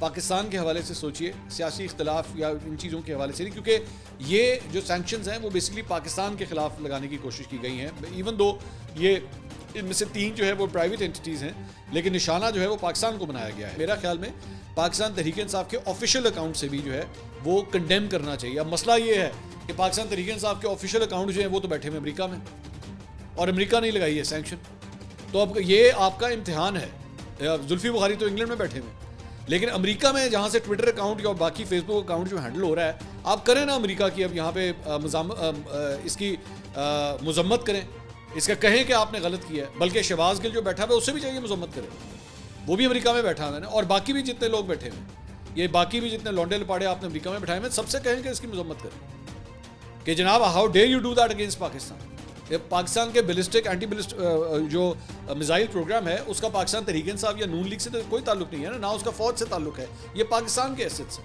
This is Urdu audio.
پاکستان کے حوالے سے سوچیے, سیاسی اختلاف یا ان چیزوں کے حوالے سے نہیں, کیونکہ یہ جو سینکشنز ہیں وہ بیسکلی پاکستان کے خلاف لگانے کی کوشش کی گئی ہیں, ایون دو یہ ان میں سے 3 جو ہے وہ پرائیویٹ انٹیٹیز ہیں, لیکن نشانہ جو ہے وہ پاکستان کو بنایا گیا ہے. میرا خیال میں پاکستان تحریک انصاف کے آفیشیل اکاؤنٹ سے بھی جو ہے وہ کنڈیم کرنا چاہیے. اب مسئلہ یہ ہے کہ پاکستان تحریک انصاف کے آفیشیل اکاؤنٹ جو ہیں وہ تو بیٹھے ہوئے امریکہ میں, اور امریکہ نہیں لگائی ہے سینکشن. تو اب یہ آپ کا امتحان ہے. زلفی بخاری تو انگلینڈ میں بیٹھے ہوئے, لیکن امریکہ میں جہاں سے ٹویٹر اکاؤنٹ یا باقی فیس بک اکاؤنٹ جو ہینڈل ہو رہا ہے, آپ کریں نا امریکہ کی اب یہاں پہ اس کی مذمت کریں, اس کا کہیں کہ آپ نے غلط کیا ہے. بلکہ شہباز گل جو بیٹھا ہوا ہے اس سے بھی چاہیے مذمت کریں, وہ بھی امریکہ میں بیٹھا ہوا ہے, اور باقی بھی جتنے لوگ بیٹھے ہوئے ہیں, یہ باقی بھی جتنے لونڈے لپاڑے آپ نے امریکہ میں بٹھائے ہوئے, سب سے کہیں کہ اس کی مذمت کریں کہ جناب how dare you do that against Pakistan. Pakistan کے بیلسٹک اینٹی بیلسٹک جو میزائل پروگرام ہے اس کا پاکستان تحریک انصاف یا نون لیگ سے تو کوئی تعلق نہیں ہے نا اس کا فوج سے تعلق ہے, یہ پاکستان کے ایسٹ سے.